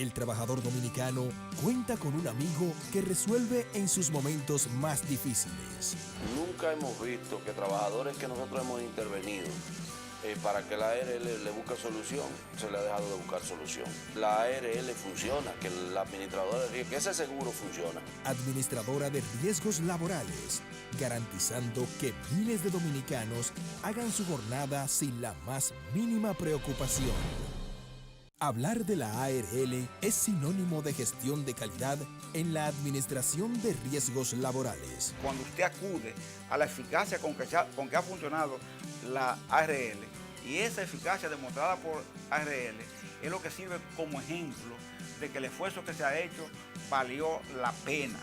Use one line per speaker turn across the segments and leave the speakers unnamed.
El trabajador dominicano cuenta con un amigo que resuelve en sus momentos más difíciles.
Nunca hemos visto que trabajadores que nosotros hemos intervenido para que la ARL le busque solución, se le ha dejado de buscar solución. La ARL funciona, que el administrador de riesgos, que ese seguro funciona.
Administradora de riesgos laborales, garantizando que miles de dominicanos hagan su jornada sin la más mínima preocupación. Hablar de la ARL es sinónimo de gestión de calidad en la administración de riesgos laborales.
Cuando usted acude a la eficacia con que ha funcionado la ARL, y esa eficacia demostrada por ARL es lo que sirve como ejemplo de que el esfuerzo que se ha hecho valió la pena.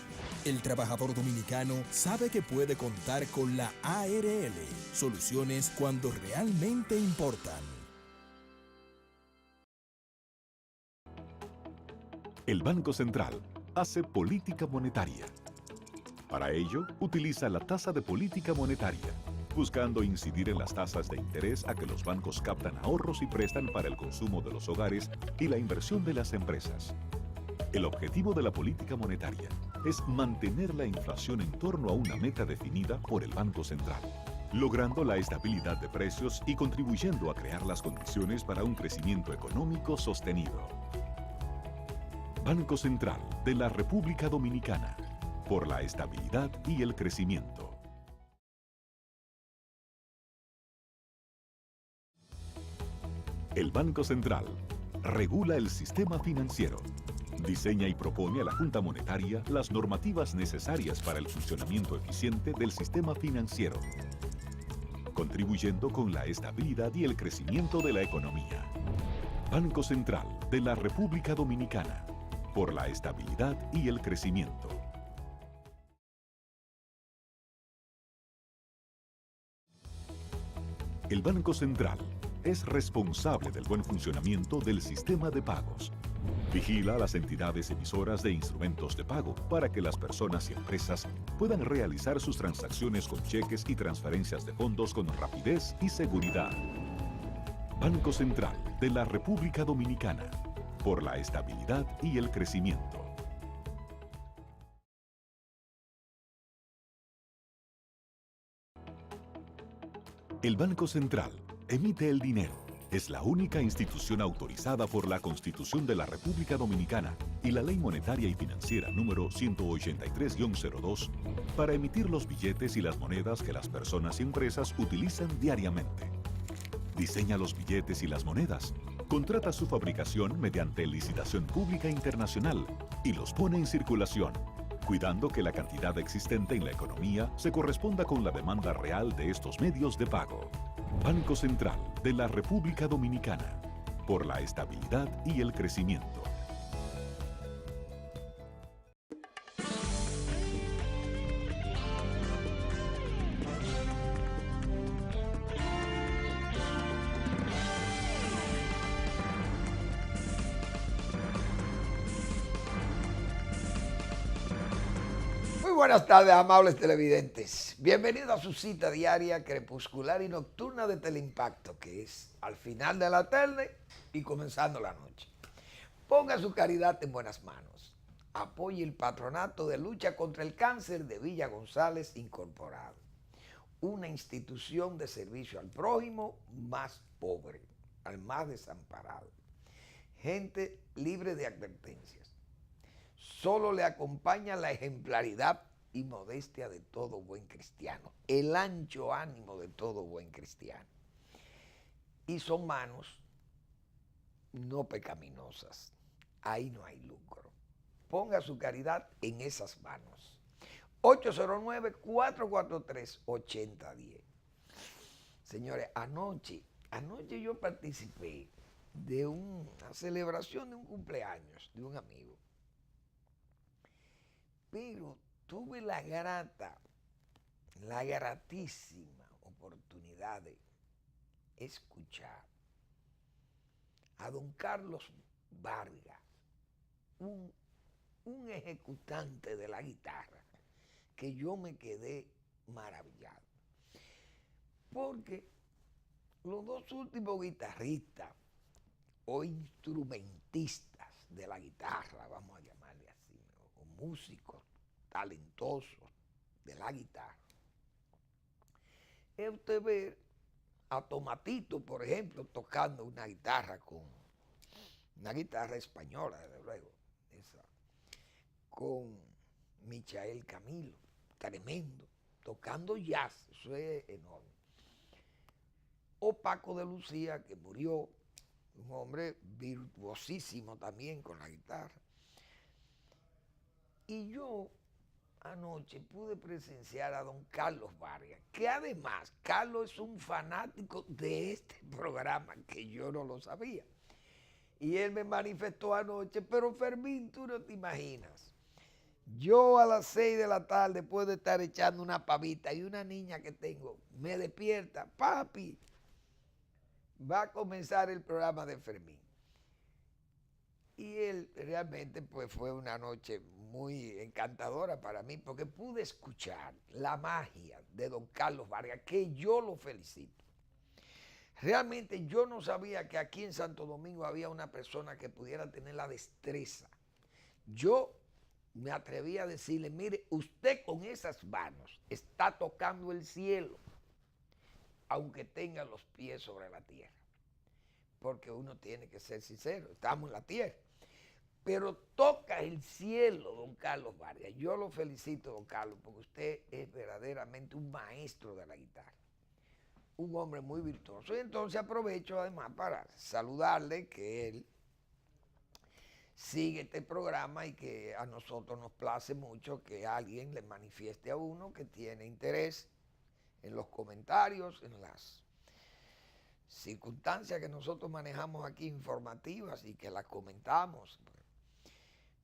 El trabajador dominicano sabe que puede contar con la ARL, soluciones cuando realmente importan.
El Banco Central hace política monetaria. Para ello, utiliza la tasa de política monetaria, buscando incidir en las tasas de interés a que los bancos captan ahorros y prestan para el consumo de los hogares y la inversión de las empresas. El objetivo de la política monetaria es mantener la inflación en torno a una meta definida por el Banco Central, logrando la estabilidad de precios y contribuyendo a crear las condiciones para un crecimiento económico sostenido. Banco Central de la República Dominicana, por la estabilidad y el crecimiento. El Banco Central regula el sistema financiero, diseña y propone a la Junta Monetaria las normativas necesarias para el funcionamiento eficiente del sistema financiero, contribuyendo con la estabilidad y el crecimiento de la economía. Banco Central de la República Dominicana, por la estabilidad y el crecimiento. El Banco Central es responsable del buen funcionamiento del sistema de pagos. Vigila a las entidades emisoras de instrumentos de pago para que las personas y empresas puedan realizar sus transacciones con cheques y transferencias de fondos con rapidez y seguridad. Banco Central de la República Dominicana, por la estabilidad y el crecimiento. El Banco Central emite el dinero. Es la única institución autorizada por la Constitución de la República Dominicana y la Ley Monetaria y Financiera número 183-02 para emitir los billetes y las monedas que las personas y empresas utilizan diariamente. Diseña los billetes y las monedas, contrata su fabricación mediante licitación pública internacional y los pone en circulación, cuidando que la cantidad existente en la economía se corresponda con la demanda real de estos medios de pago. Banco Central de la República Dominicana, por la estabilidad y el crecimiento.
Buenas tardes, amables televidentes. Bienvenidos a su cita diaria, crepuscular y nocturna de Teleimpacto, que es al final de la tarde y comenzando la noche. Ponga su caridad en buenas manos. Apoye el Patronato de Lucha contra el Cáncer de Villa González Incorporado, una institución de servicio al prójimo más pobre, al más desamparado. Gente libre de advertencias. Solo le acompaña la ejemplaridad y modestia de todo buen cristiano, el ancho ánimo de todo buen cristiano. Y son manos no pecaminosas, ahí no hay lucro. Ponga su caridad en esas manos. 809-443-8010. Señores, anoche yo participé de una celebración de un cumpleaños de un amigo. Pero tuve la gratísima oportunidad de escuchar a don Carlos Vargas, un ejecutante de la guitarra, que yo me quedé maravillado. Porque los dos últimos guitarristas o instrumentistas de la guitarra, vamos a llamarle así, o músicos talentosos de la guitarra, es usted ver a Tomatito, por ejemplo, tocando una guitarra española, desde luego, con Michael Camilo, tremendo, tocando jazz, eso es enorme. O Paco de Lucía, que murió, un hombre virtuosísimo también con la guitarra. Y yo anoche pude presenciar a don Carlos Vargas, que además Carlos es un fanático de este programa, que yo no lo sabía. Y él me manifestó anoche, pero Fermín, tú no te imaginas. Yo a las 6 de la tarde puedo estar echando una pavita y una niña que tengo me despierta, papi, va a comenzar el programa de Fermín. Y él realmente pues fue una noche muy encantadora para mí porque pude escuchar la magia de don Carlos Vargas, que yo lo felicito. Realmente yo no sabía que aquí en Santo Domingo había una persona que pudiera tener la destreza. Yo me atreví a decirle, mire, usted con esas manos está tocando el cielo, aunque tenga los pies sobre la tierra. Porque uno tiene que ser sincero, estamos en la tierra. Pero toca el cielo, don Carlos Vargas. Yo lo felicito, don Carlos, porque usted es verdaderamente un maestro de la guitarra. Un hombre muy virtuoso. Y entonces aprovecho además para saludarle, que él sigue este programa y que a nosotros nos place mucho que alguien le manifieste a uno que tiene interés en los comentarios, en las circunstancias que nosotros manejamos aquí informativas y que las comentamos.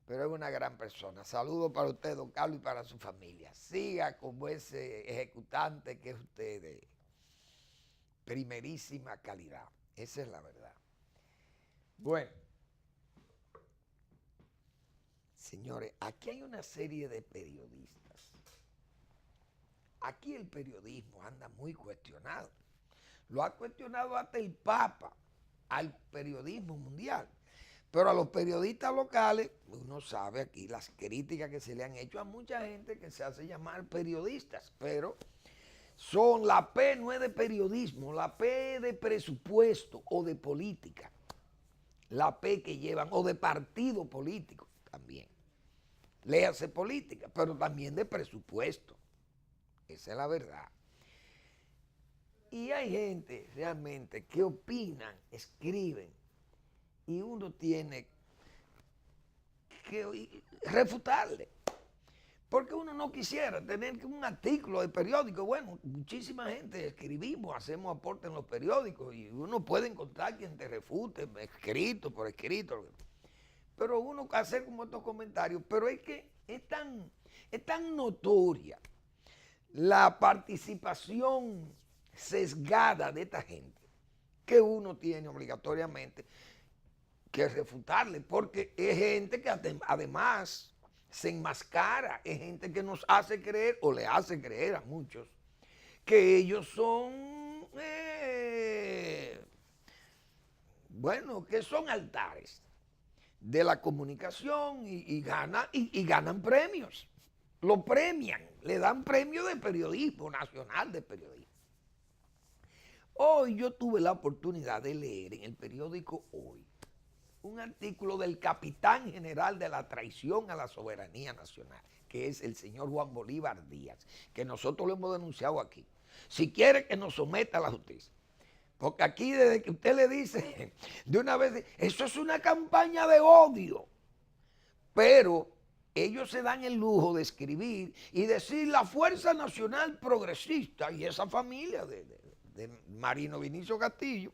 Pero es una gran persona. Saludos para usted, don Carlos, y para su familia. Siga como ese ejecutante que es usted de primerísima calidad. Esa es la verdad. Bueno, señores, aquí hay una serie de periodistas. Aquí el periodismo anda muy cuestionado. Lo ha cuestionado hasta el Papa al periodismo mundial. Pero a los periodistas locales, uno sabe aquí las críticas que se le han hecho a mucha gente que se hace llamar periodistas, pero son, la P no es de periodismo, la P de presupuesto o de política, la P que llevan, o de partido político también, léase política, pero también de presupuesto, esa es la verdad. Y hay gente realmente que opinan, escriben, y uno tiene que refutarle. Porque uno no quisiera tener un artículo de periódico. Bueno, muchísima gente escribimos, hacemos aporte en los periódicos y uno puede encontrar quien te refute, escrito, por escrito. Pero uno hace como estos comentarios. Pero es que es tan notoria la participación sesgada de esta gente que uno tiene obligatoriamente que refutarle, porque es gente que además se enmascara, es gente que nos hace creer, o le hace creer a muchos, que ellos son, bueno, que son altares de la comunicación y ganan premios, lo premian, le dan premio de periodismo, nacional de periodismo. Hoy yo tuve la oportunidad de leer en el periódico Hoy un artículo del capitán general de la traición a la soberanía nacional, que es el señor Juan Bolívar Díaz, que nosotros lo hemos denunciado aquí. Si quiere que nos someta a la justicia. Porque aquí desde que usted le dice de una vez, eso es una campaña de odio. Pero ellos se dan el lujo de escribir y decir la Fuerza Nacional Progresista y esa familia de Marino Vinicio Castillo,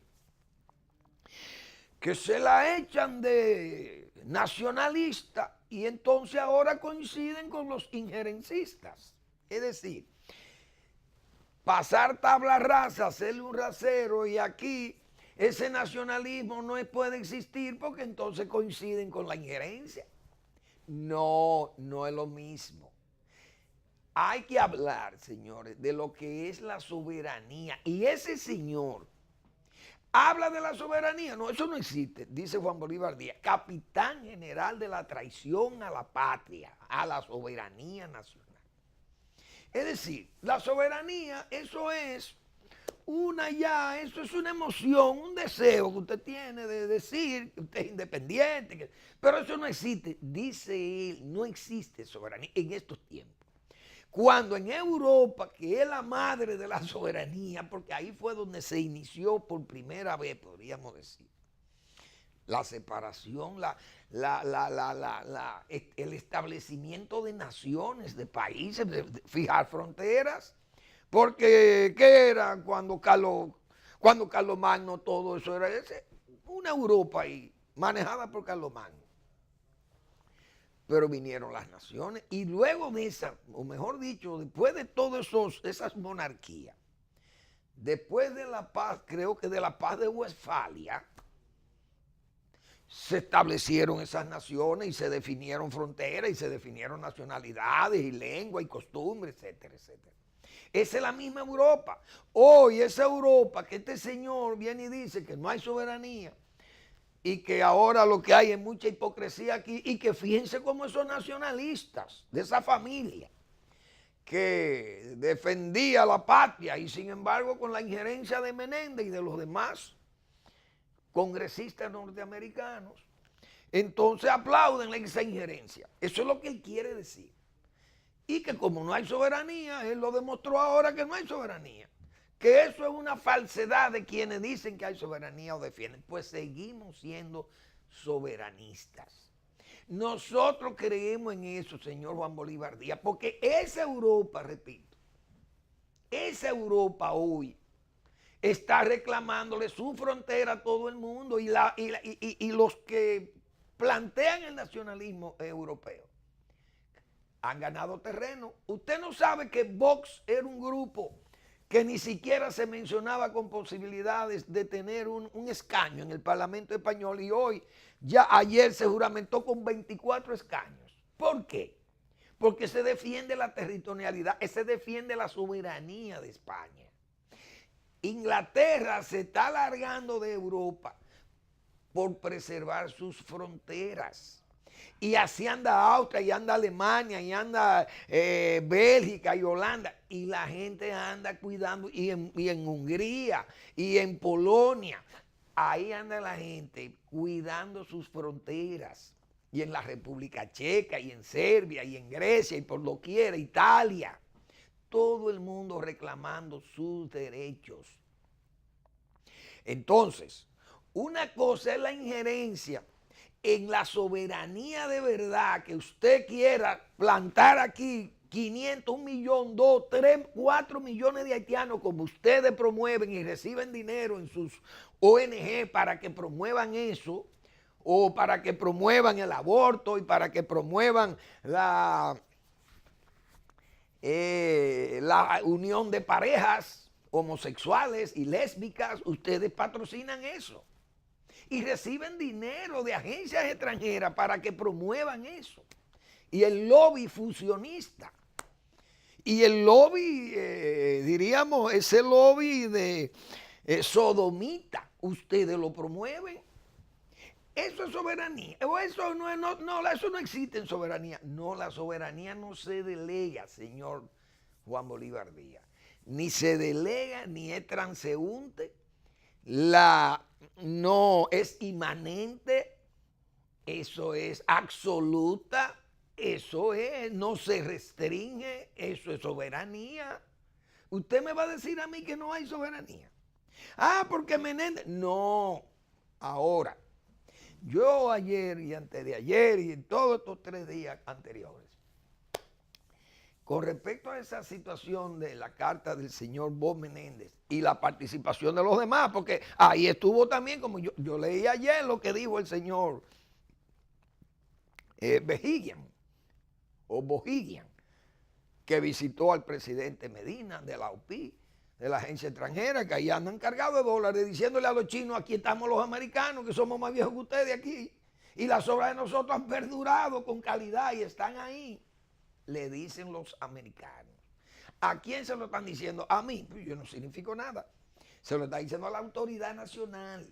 que se la echan de nacionalista y entonces ahora coinciden con los injerencistas. Es decir, pasar tabla rasa, hacerle un rasero y aquí ese nacionalismo no puede existir porque entonces coinciden con la injerencia. No, no es lo mismo. Hay que hablar, señores, de lo que es la soberanía. Y ese señor Habla de la soberanía. No, eso no existe, dice Juan Bolívar Díaz, capitán general de la traición a la patria, a la soberanía nacional. Es decir, la soberanía, eso es eso es una emoción, un deseo que usted tiene de decir que usted es independiente, pero eso no existe. Dice él, no existe soberanía en estos tiempos. Cuando en Europa, que es la madre de la soberanía, porque ahí fue donde se inició por primera vez, podríamos decir, la separación, el establecimiento de naciones, de países, de fijar fronteras, porque ¿qué era cuando Carlomagno todo eso era una Europa ahí, manejada por Carlomagno? Pero vinieron las naciones y luego de esa, o mejor dicho, después de todas esas monarquías, después de la paz, creo que de la paz de Westfalia, se establecieron esas naciones y se definieron fronteras y se definieron nacionalidades y lengua y costumbres, etcétera, etcétera. Esa es la misma Europa. Hoy esa Europa que este señor viene y dice que no hay soberanía, y que ahora lo que hay es mucha hipocresía aquí, y que fíjense cómo esos nacionalistas de esa familia que defendía la patria y sin embargo con la injerencia de Menéndez y de los demás congresistas norteamericanos, entonces aplauden esa injerencia. Eso es lo que él quiere decir. Y que como no hay soberanía, él lo demostró ahora que no hay soberanía. Que eso es una falsedad de quienes dicen que hay soberanía o defienden. Pues seguimos siendo soberanistas. Nosotros creemos en eso, señor Juan Bolívar Díaz, porque esa Europa, repito, esa Europa hoy está reclamándole su frontera a todo el mundo y los que plantean el nacionalismo europeo han ganado terreno. Usted no sabe que Vox era un grupo que ni siquiera se mencionaba con posibilidades de tener un escaño en el Parlamento español y hoy, ya ayer se juramentó con 24 escaños. ¿Por qué? Porque se defiende la territorialidad, se defiende la soberanía de España. Inglaterra se está alargando de Europa por preservar sus fronteras. Y así anda Austria, y anda Alemania, y anda Bélgica y Holanda. Y la gente anda cuidando, y en Hungría, y en Polonia. Ahí anda la gente cuidando sus fronteras. Y en la República Checa, y en Serbia, y en Grecia, y por doquiera, Italia. Todo el mundo reclamando sus derechos. Entonces, una cosa es la injerencia en la soberanía de verdad, que usted quiera plantar aquí 500, 1 millón, 2, 3, 4 millones de haitianos como ustedes promueven y reciben dinero en sus ONG para que promuevan eso, o para que promuevan el aborto y para que promuevan la unión de parejas homosexuales y lésbicas. Ustedes patrocinan eso y reciben dinero de agencias extranjeras para que promuevan eso. Y el lobby fusionista, y el lobby, diríamos, ese lobby de sodomita, ustedes lo promueven. Eso es soberanía. O eso eso no existe en soberanía. No, la soberanía no se delega, señor Juan Bolívar Díaz. Ni se delega, ni es transeúnte. No es inmanente, eso es absoluta, eso es, no se restringe, eso es soberanía. Usted me va a decir a mí que no hay soberanía. Ah, porque Menéndez. No, ahora, yo ayer y antes de ayer y en todos estos 3 días anteriores, con respecto a esa situación de la carta del señor Bob Menéndez y la participación de los demás, porque ahí estuvo también, como yo leí ayer lo que dijo el señor Bejigian, o Bojigian, que visitó al presidente Medina de la OPI, de la agencia extranjera, que ahí andan cargados de dólares, diciéndole a los chinos: aquí estamos los americanos, que somos más viejos que ustedes aquí, y las obras de nosotros han perdurado con calidad y están ahí. Le dicen los americanos. ¿A quién se lo están diciendo? A mí. Pues yo no significo nada. Se lo está diciendo a la autoridad nacional.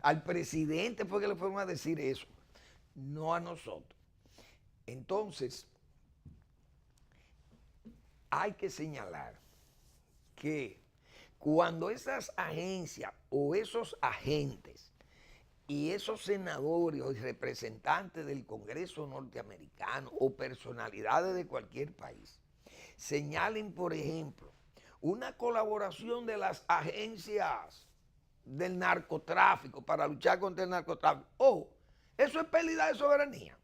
Al presidente fue que le fueron a decir eso, no a nosotros. Entonces, hay que señalar que cuando esas agencias o esos agentes y esos senadores y representantes del Congreso norteamericano o personalidades de cualquier país señalen, por ejemplo, una colaboración de las agencias del narcotráfico para luchar contra el narcotráfico, ¿eso es pérdida de soberanía?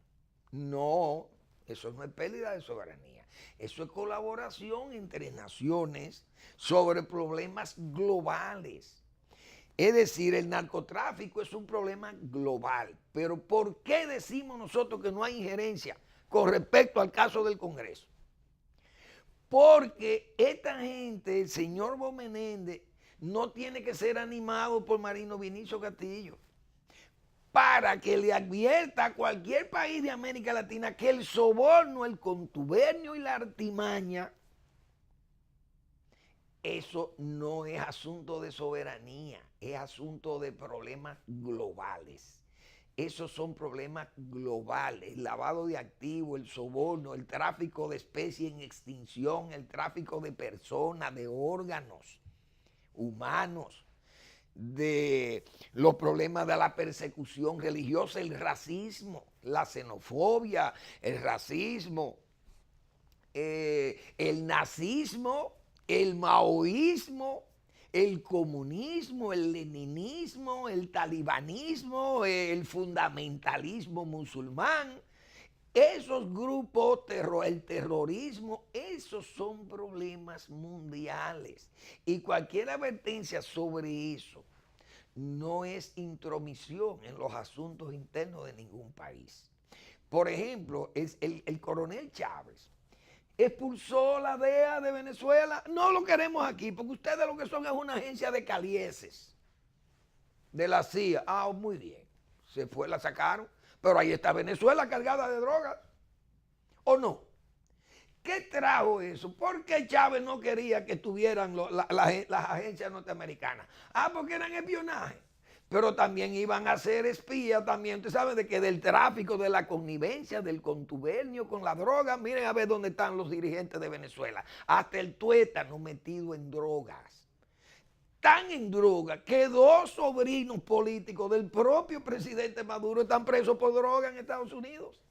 No, eso no es pérdida de soberanía. Eso es colaboración entre naciones sobre problemas globales. Es decir, el narcotráfico es un problema global. Pero ¿por qué decimos nosotros que no hay injerencia con respecto al caso del Congreso? Porque esta gente, el señor Bob Menéndez, no tiene que ser animado por Marino Vinicio Castillo para que le advierta a cualquier país de América Latina que el soborno, el contubernio y la artimaña, eso no es asunto de soberanía, es asunto de problemas globales. Esos son problemas globales, el lavado de activos, el soborno, el tráfico de especies en extinción, el tráfico de personas, de órganos humanos, de los problemas de la persecución religiosa, el racismo, la xenofobia, el racismo, el nazismo, el maoísmo, el comunismo, el leninismo, el talibanismo, el fundamentalismo musulmán. Esos grupos, el terrorismo, esos son problemas mundiales. Y cualquier advertencia sobre eso no es intromisión en los asuntos internos de ningún país. Por ejemplo, el coronel Chávez expulsó la DEA de Venezuela. No lo queremos aquí, porque ustedes lo que son es una agencia de calieses de la CIA. Muy bien. Se fue, la sacaron. Pero ahí está Venezuela cargada de drogas. ¿O no? ¿Qué trajo eso? ¿Por qué Chávez no quería que estuvieran las agencias norteamericanas? Porque eran espionaje. Pero también iban a ser espías también. Usted sabe de que del tráfico, de la connivencia, del contubernio con la droga. Miren a ver dónde están los dirigentes de Venezuela. Hasta el tuétano metido en drogas. Tan en droga que 2 sobrinos políticos del propio presidente Maduro están presos por droga en Estados Unidos.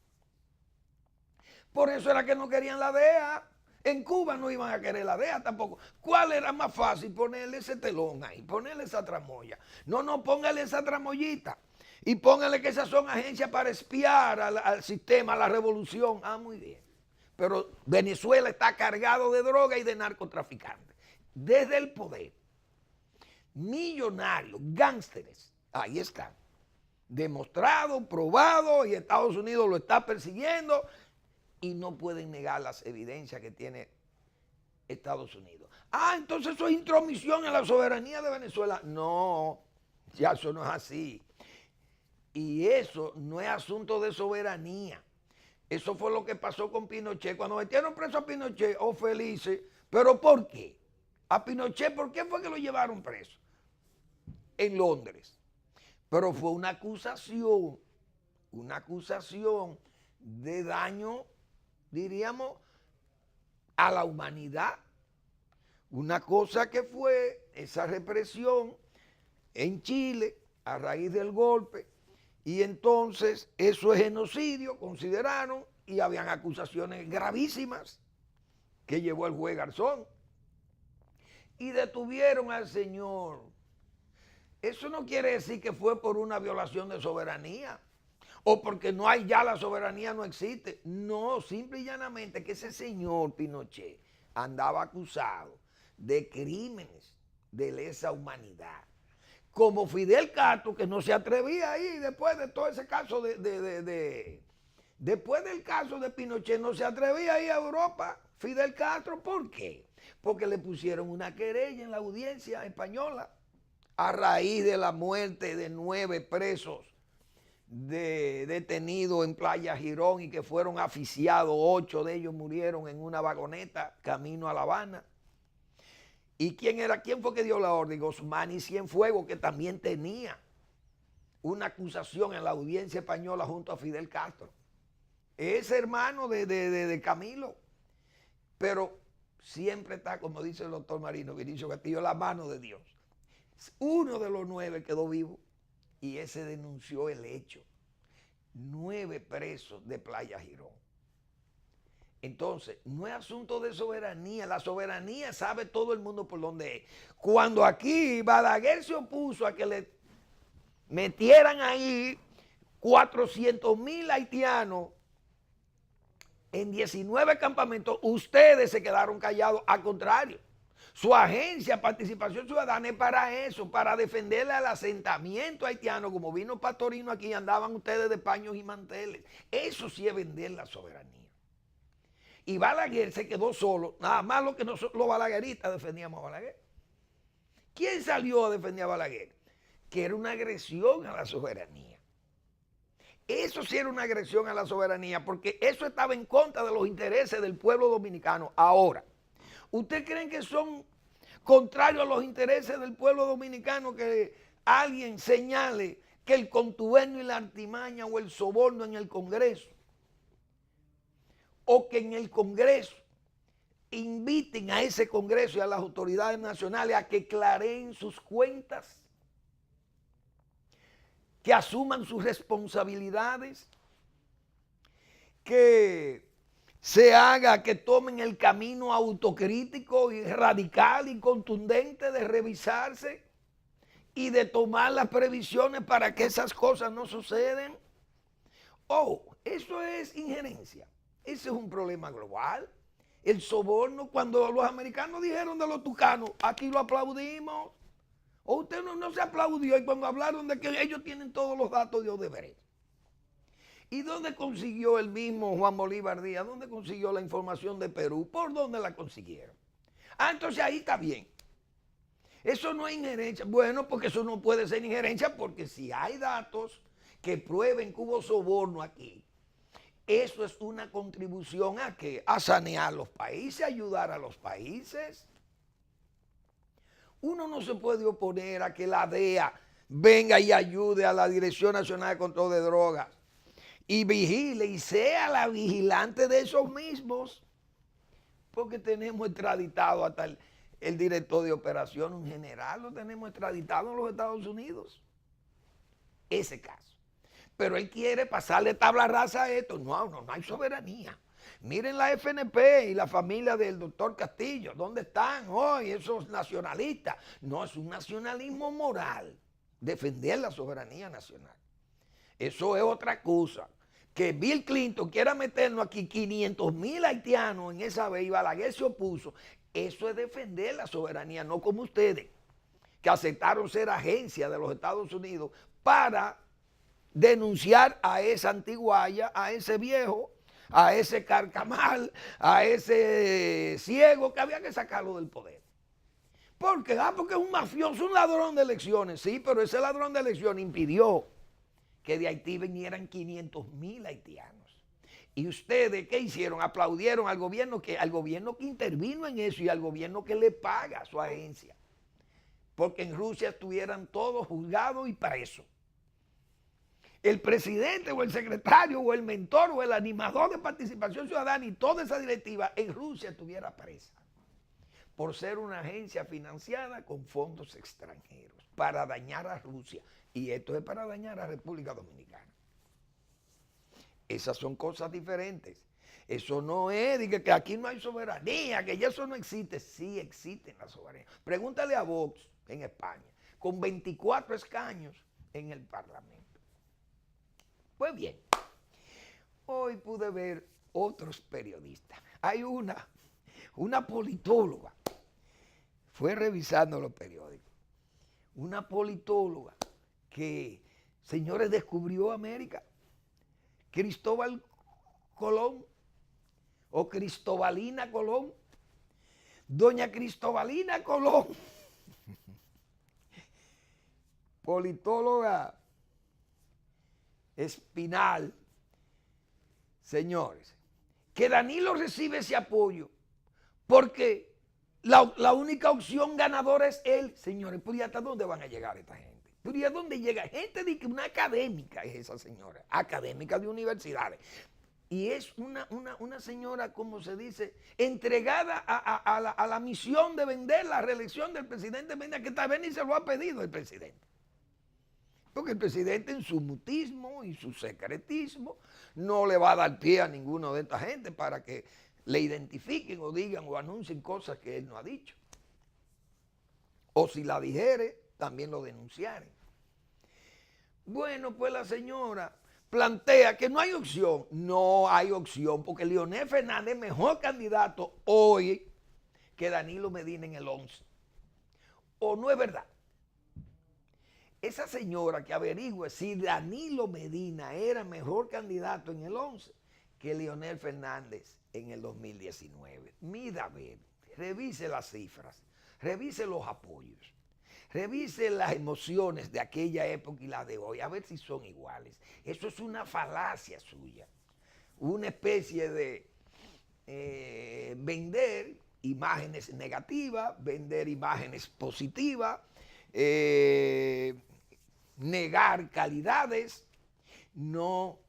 Por eso era que no querían la DEA. En Cuba no iban a querer la DEA tampoco. ¿Cuál era más fácil? Ponerle ese telón ahí, ponerle esa tramoya. No, póngale esa tramoyita. Y póngale que esas son agencias para espiar al sistema, a la revolución. Muy bien. Pero Venezuela está cargado de droga y de narcotraficantes. Desde el poder. Millonarios, gángsteres, ahí están, demostrado, probado, y Estados Unidos lo está persiguiendo y no pueden negar las evidencias que tiene Estados Unidos. Entonces eso es intromisión en la soberanía de Venezuela. No, ya eso no es así. Y eso no es asunto de soberanía. Eso fue lo que pasó con Pinochet. Cuando metieron preso a Pinochet, felices. ¿Pero por qué? A Pinochet, ¿por qué fue que lo llevaron preso? En Londres. Pero fue una acusación de daño, diríamos, a la humanidad. Una cosa que fue esa represión en Chile a raíz del golpe, y entonces eso es genocidio, consideraron, y habían acusaciones gravísimas que llevó el juez Garzón. Y detuvieron al señor. Eso no quiere decir que fue por una violación de soberanía o porque no hay ya, la soberanía no existe. No, simple y llanamente que ese señor Pinochet andaba acusado de crímenes de lesa humanidad. Como Fidel Castro, que no se atrevía ahí después de todo ese caso después del caso de Pinochet, no se atrevía a ir a Europa. Fidel Castro, ¿por qué? Porque le pusieron una querella en la audiencia española a raíz de la muerte de 9 presos detenidos en Playa Girón y que fueron asfixiados. 8 de ellos murieron en una vagoneta camino a La Habana. ¿Y quién fue que dio la orden? Guzmán y Cienfuegos, que también tenía una acusación en la audiencia española junto a Fidel Castro. Es hermano de Camilo, pero siempre está, como dice el doctor Marino Vinicio Castillo, la mano de Dios. Uno de los 9 quedó vivo y ese denunció el hecho. 9 presos de Playa Girón. Entonces, no es asunto de soberanía. La soberanía sabe todo el mundo por dónde es. Cuando aquí Balaguer se opuso a que le metieran ahí 400,000 haitianos en 19 campamentos, ustedes se quedaron callados. Al contrario, su agencia Participación Ciudadana es para eso, para defenderle al asentamiento haitiano. Como vino Pastorino aquí, andaban ustedes de paños y manteles. Eso sí es vender la soberanía. Y Balaguer se quedó solo, nada más lo que los balagueristas defendíamos a Balaguer. ¿Quién salió a defender a Balaguer? Que era una agresión a la soberanía. Eso sí era una agresión a la soberanía, porque eso estaba en contra de los intereses del pueblo dominicano. Ahora, ¿ustedes creen que son contrarios a los intereses del pueblo dominicano que alguien señale que el contubernio y la artimaña o el soborno en el Congreso, o que en el Congreso inviten a ese Congreso y a las autoridades nacionales a que clareen sus cuentas, que asuman sus responsabilidades, que se haga, que tomen el camino autocrítico y radical y contundente de revisarse y de tomar las previsiones para que esas cosas no sucedan? Eso es injerencia. Ese es un problema global. El soborno, cuando los americanos dijeron de los tucanos, aquí lo aplaudimos. O usted no se aplaudió y cuando hablaron de que ellos tienen todos los datos de Odebrecht. ¿Y dónde consiguió el mismo Juan Bolívar Díaz? ¿Dónde consiguió la información de Perú? ¿Por dónde la consiguieron? Entonces ahí está bien. Eso no es injerencia. Bueno, porque eso no puede ser injerencia, porque si hay datos que prueben que hubo soborno aquí, eso es una contribución a ¿qué? A sanear los países, a ayudar a los países. Uno no se puede oponer a que la DEA venga y ayude a la Dirección Nacional de Control de Drogas y vigile y sea la vigilante de esos mismos, porque tenemos extraditado hasta el director de operación, un general, lo tenemos extraditado en los Estados Unidos. Ese caso. Pero él quiere pasarle tabla rasa a esto. No hay soberanía. Miren la FNP y la familia del doctor Castillo. ¿Dónde están hoy esos nacionalistas? No, es un nacionalismo moral. Defender la soberanía nacional. Eso es otra cosa. Que Bill Clinton quiera meternos aquí 500,000 haitianos en esa vez y Balaguer se opuso. Eso es defender la soberanía, no como ustedes, que aceptaron ser agencia de los Estados Unidos para denunciar a esa antiguaya, a ese viejo, a ese carcamal, a ese ciego que había que sacarlo del poder. ¿Por qué? Porque es un mafioso, un ladrón de elecciones. Sí, pero ese ladrón de elecciones impidió que de Haití vinieran 500,000 haitianos. ¿Y ustedes qué hicieron? Aplaudieron al gobierno que intervino en eso y al gobierno que le paga a su agencia. Porque en Rusia estuvieran todos juzgados y presos. El presidente o el secretario o el mentor o el animador de Participación Ciudadana y toda esa directiva en Rusia estuviera presa por ser una agencia financiada con fondos extranjeros para dañar a Rusia. Y esto es para dañar a República Dominicana. Esas son cosas diferentes. Eso no es de que aquí no hay soberanía, que ya eso no existe. Sí existe la soberanía. Pregúntale a Vox en España, con 24 escaños en el Parlamento. Pues bien, hoy pude ver otros periodistas. Hay una politóloga, fue revisando los periódicos, una politóloga que, señores, descubrió América. Cristóbal Colón o Cristobalina Colón. Doña Cristobalina Colón, politóloga Espinal, señores, que Danilo recibe ese apoyo porque La única opción ganadora es él. Señores, ¿pero y hasta dónde van a llegar esta gente? ¿Pero y a dónde llega? Gente de que una académica es esa señora, académica de universidades. Y es una señora, como se dice, entregada a la misión de vender la reelección del presidente Medina, que tal vez ni se lo ha pedido el presidente. Porque el presidente en su mutismo y su secretismo no le va a dar pie a ninguno de esta gente para que le identifiquen o digan o anuncien cosas que él no ha dicho. O si la dijere, también lo denunciaren. Bueno, pues la señora plantea que no hay opción. No hay opción porque Leonel Fernández es mejor candidato hoy que Danilo Medina en el 11. ¿O no es verdad? Esa señora que averigüe si Danilo Medina era mejor candidato en el 11 que Leonel Fernández en el 2019. Mira, a ver, revise las cifras, revise los apoyos, revise las emociones de aquella época y las de hoy, a ver si son iguales. Eso es una falacia suya, una especie de vender imágenes negativas, vender imágenes positivas, negar calidades. No.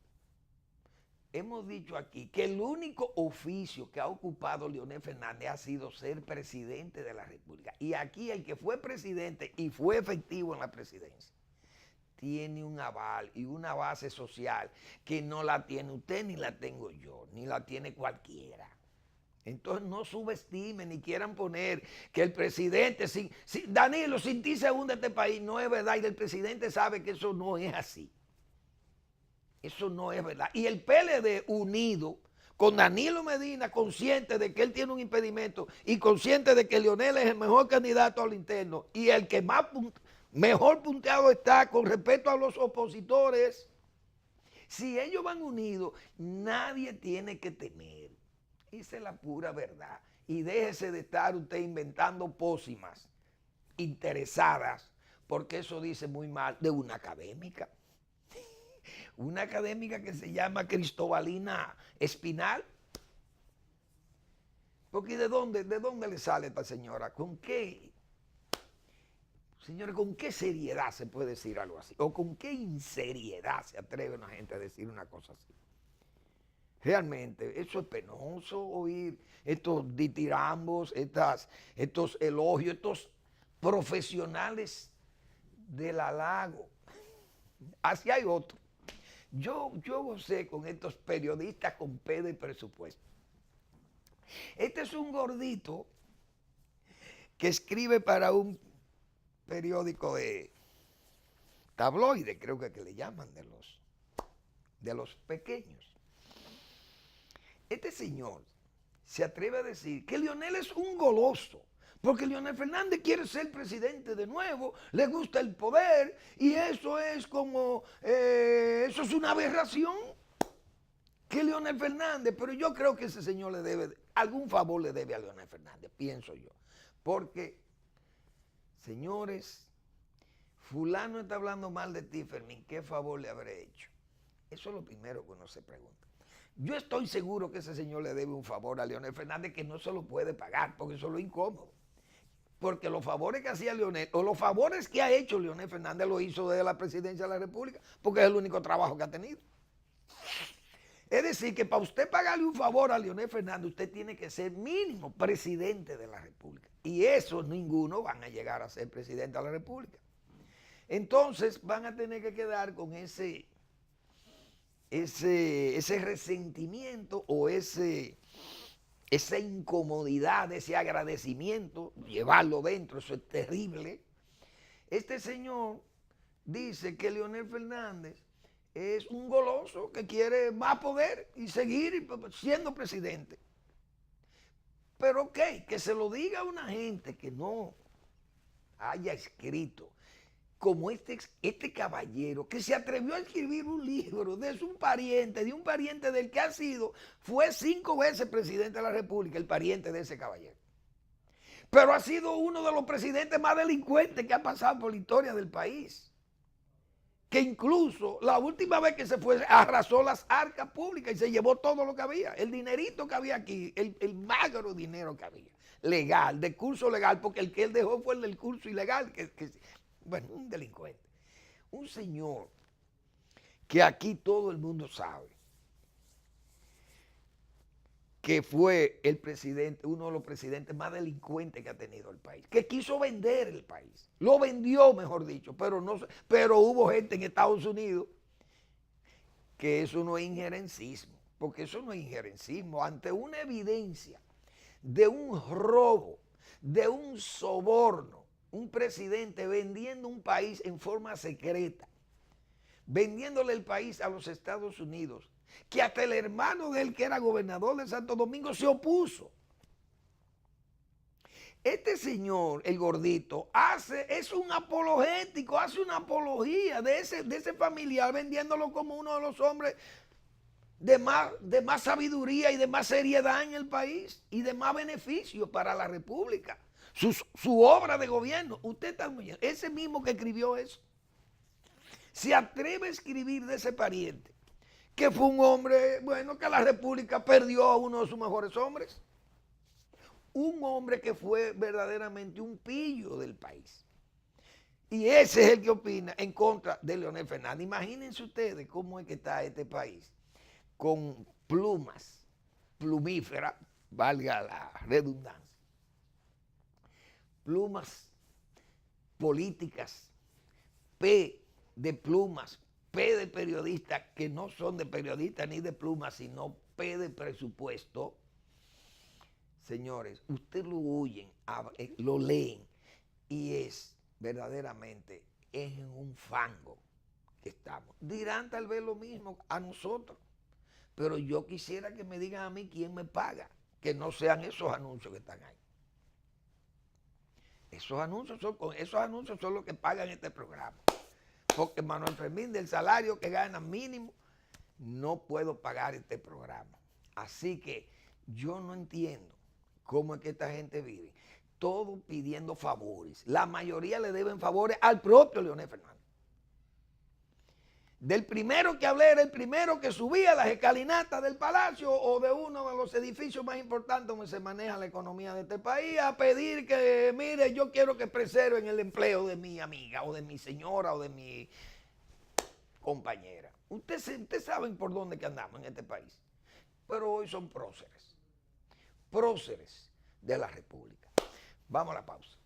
Hemos dicho aquí que el único oficio que ha ocupado Leonel Fernández ha sido ser presidente de la República. Y aquí el que fue presidente y fue efectivo en la presidencia tiene un aval y una base social que no la tiene usted, ni la tengo yo, ni la tiene cualquiera. Entonces no subestimen ni quieran poner que el presidente, Danilo, sin ti se hunde este país. No es verdad y el presidente sabe que eso no es así. Eso no es verdad. Y el PLD unido con Danilo Medina, consciente de que él tiene un impedimento y consciente de que Leonel es el mejor candidato al interno y el que mejor punteado está con respecto a los opositores, si ellos van unidos, nadie tiene que temer. Esa es la pura verdad. Y déjese de estar usted inventando pócimas interesadas, porque eso dice muy mal de una académica. Una académica que se llama Cristobalina Espinal. Porque ¿de dónde le sale esta señora? ¿Con qué? Señores, ¿con qué seriedad se puede decir algo así? ¿O con qué inseriedad se atreve una gente a decir una cosa así? Realmente, eso es penoso oír estos ditirambos, estos elogios, estos profesionales del halago. Así hay otro. Yo gocé con estos periodistas con P de presupuesto. Este es un gordito que escribe para un periódico de tabloide, creo que le llaman, de los pequeños. Este señor se atreve a decir que Leonel es un goloso, porque Leonel Fernández quiere ser presidente de nuevo, le gusta el poder, y eso es como, eso es una aberración. Que Leonel Fernández, pero yo creo que ese señor le debe, algún favor le debe a Leonel Fernández, pienso yo. Porque, señores, fulano está hablando mal de ti, Fermín, ¿qué favor le habré hecho? Eso es lo primero que uno se pregunta. Yo estoy seguro que ese señor le debe un favor a Leonel Fernández que no se lo puede pagar, porque eso es lo incómodo. Porque los favores que hacía Leonel, o los favores que ha hecho Leonel Fernández, lo hizo desde la presidencia de la República, porque es el único trabajo que ha tenido. Es decir, que para usted pagarle un favor a Leonel Fernández, usted tiene que ser mínimo presidente de la República. Y esos ninguno van a llegar a ser presidente de la República. Entonces van a tener que quedar con ese resentimiento o esa incomodidad, ese agradecimiento, llevarlo dentro, eso es terrible. Este señor dice que Leonel Fernández es un goloso que quiere más poder y seguir siendo presidente. Pero ok, que se lo diga a una gente que no haya escrito, como este caballero que se atrevió a escribir un libro de un pariente del que fue 5 veces presidente de la República, el pariente de ese caballero. Pero ha sido uno de los presidentes más delincuentes que ha pasado por la historia del país. Que incluso la última vez que se fue arrasó las arcas públicas y se llevó todo lo que había, el dinerito que había aquí, el magro dinero que había. legal, de curso legal, porque el que él dejó fue el del curso ilegal, bueno, un delincuente. Un señor que aquí todo el mundo sabe que fue el presidente, uno de los presidentes más delincuentes que ha tenido el país, que quiso vender el país, lo vendió, mejor dicho, pero hubo gente en Estados Unidos que eso no es injerencismo, porque eso no es injerencismo, ante una evidencia de un robo, de un soborno, un presidente vendiendo un país en forma secreta, vendiéndole el país a los Estados Unidos, que hasta el hermano de él, que era gobernador de Santo Domingo, se opuso. Este señor, el gordito, es un apologético, hace una apología de ese familiar, vendiéndolo como uno de los hombres de más sabiduría y de más seriedad en el país y de más beneficio para la República. Su obra de gobierno, usted está oyendo, ese mismo que escribió eso, se atreve a escribir de ese pariente, que fue un hombre, bueno, que la República perdió a uno de sus mejores hombres. Un hombre que fue verdaderamente un pillo del país. Y ese es el que opina en contra de Leonel Fernández. Imagínense ustedes cómo es que está este país, con plumas, plumíferas, valga la redundancia, plumas políticas, P de plumas, P de periodistas que no son de periodistas ni de plumas, sino P de presupuesto. Señores, ustedes lo oyen, lo leen y es verdaderamente en un fango que estamos. Dirán tal vez lo mismo a nosotros, pero yo quisiera que me digan a mí quién me paga, que no sean esos anuncios que están ahí. Esos anuncios son los que pagan este programa. Porque Manuel Fermín, del salario que gana mínimo, no puedo pagar este programa. Así que yo no entiendo cómo es que esta gente vive. Todos pidiendo favores. La mayoría le deben favores al propio Leonel Fernández. Del primero que hablé, era el primero que subía las escalinatas del palacio o de uno de los edificios más importantes donde se maneja la economía de este país a pedir que, mire, yo quiero que preserven el empleo de mi amiga o de mi señora o de mi compañera. Ustedes saben por dónde que andamos en este país. Pero hoy son próceres de la República. Vamos a la pausa.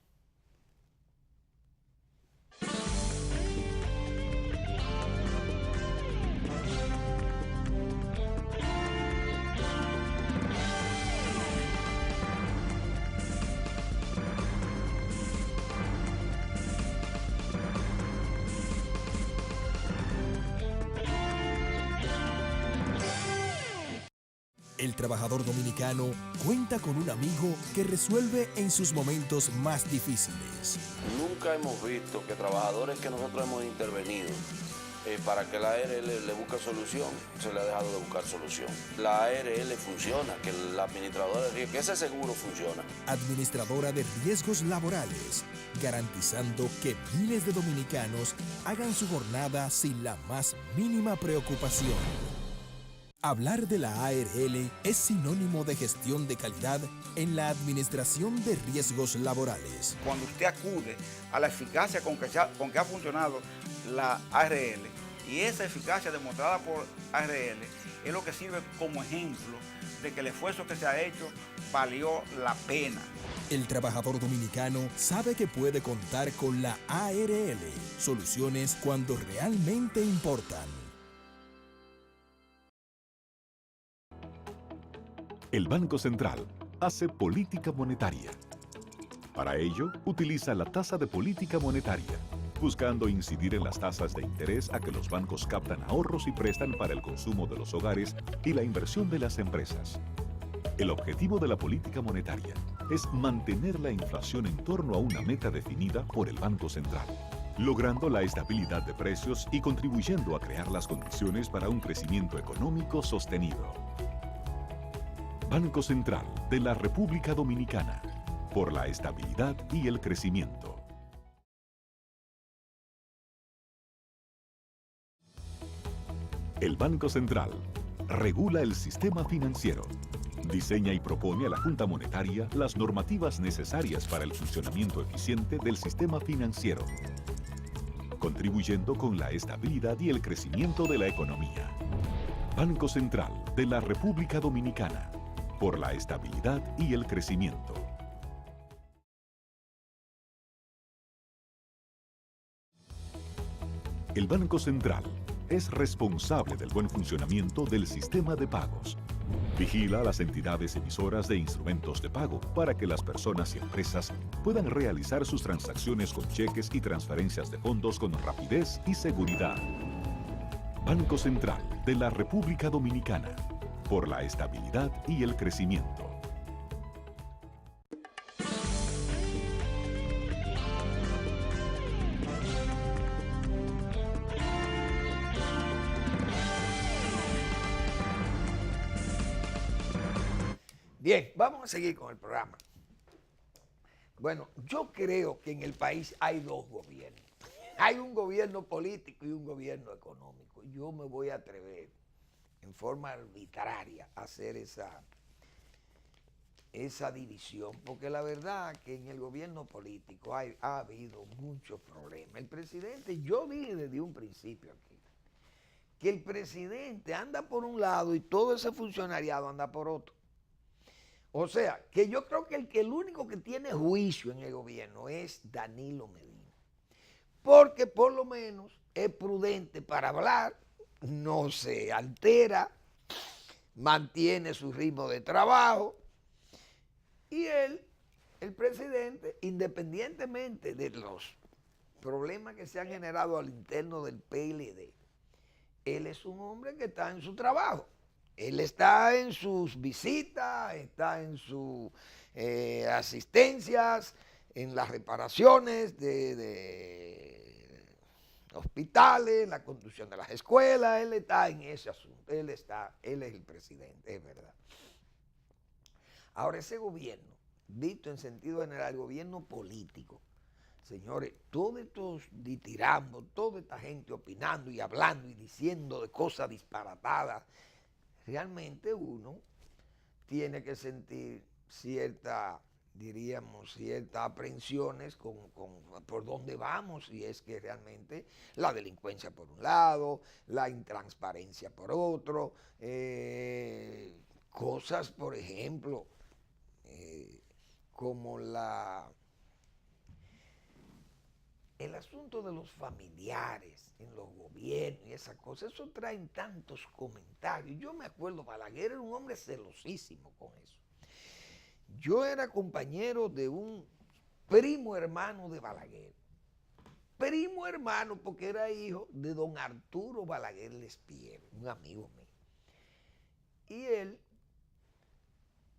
El trabajador dominicano cuenta con un amigo que resuelve en sus momentos más difíciles.
Nunca hemos visto que trabajadores que nosotros hemos intervenido para que la ARL le busque solución, se le ha dejado de buscar solución. La ARL funciona, que la administradora de riesgos, que ese seguro funciona.
Administradora de riesgos laborales, garantizando que miles de dominicanos hagan su jornada sin la más mínima preocupación. Hablar de la ARL es sinónimo de gestión de calidad en la administración de riesgos laborales.
Cuando usted acude a la eficacia con que ha funcionado la ARL, y esa eficacia demostrada por ARL es lo que sirve como ejemplo de que el esfuerzo que se ha hecho valió la pena.
El trabajador dominicano sabe que puede contar con la ARL, soluciones cuando realmente importan.
El Banco Central hace política monetaria. Para ello, utiliza la tasa de política monetaria, buscando incidir en las tasas de interés a que los bancos captan ahorros y prestan para el consumo de los hogares y la inversión de las empresas. El objetivo de la política monetaria es mantener la inflación en torno a una meta definida por el Banco Central, logrando la estabilidad de precios y contribuyendo a crear las condiciones para un crecimiento económico sostenido. Banco Central de la República Dominicana, por la estabilidad y el crecimiento. El Banco Central regula el sistema financiero, Diseña y propone a la Junta Monetaria las normativas necesarias para el funcionamiento eficiente del sistema financiero, contribuyendo con la estabilidad y el crecimiento de la economía. Banco Central de la República Dominicana, por la estabilidad y el crecimiento. El Banco Central es responsable del buen funcionamiento del sistema de pagos. Vigila a las entidades emisoras de instrumentos de pago para que las personas y empresas puedan realizar sus transacciones con cheques y transferencias de fondos con rapidez y seguridad. Banco Central de la República Dominicana, por la estabilidad y el crecimiento.
Bien, vamos a seguir con el programa. Bueno, yo creo que en el país hay dos gobiernos. Hay un gobierno político y un gobierno económico. Yo me voy a atrever en forma arbitraria a hacer esa división, porque la verdad que en el gobierno político ha habido muchos problemas. El presidente, yo dije desde un principio aquí, que el presidente anda por un lado y todo ese funcionariado anda por otro. O sea, que yo creo que el único que tiene juicio en el gobierno es Danilo Medina. Porque por lo menos es prudente para hablar, no se altera, mantiene su ritmo de trabajo. Y él, el presidente, independientemente de los problemas que se han generado al interno del PLD, él es un hombre que está en su trabajo. Él está en sus visitas, está en sus asistencias, en las reparaciones de hospitales, en la construcción de las escuelas. Él está en ese asunto. Él es el presidente, es verdad. Ahora, ese gobierno, visto en sentido general, el gobierno político, señores, todos estos ditirambos, toda esta gente opinando y hablando y diciendo de cosas disparatadas, realmente uno tiene que sentir ciertas aprensiones por dónde vamos, y es que realmente la delincuencia por un lado, la intransparencia por otro, cosas, por ejemplo, como el asunto de los familiares en los gobiernos y esas cosas, eso traen tantos comentarios. Yo me acuerdo, Balaguer era un hombre celosísimo con eso. Yo era compañero de un primo hermano de Balaguer. Primo hermano porque era hijo de don Arturo Balaguer Lespier, un amigo mío. Y él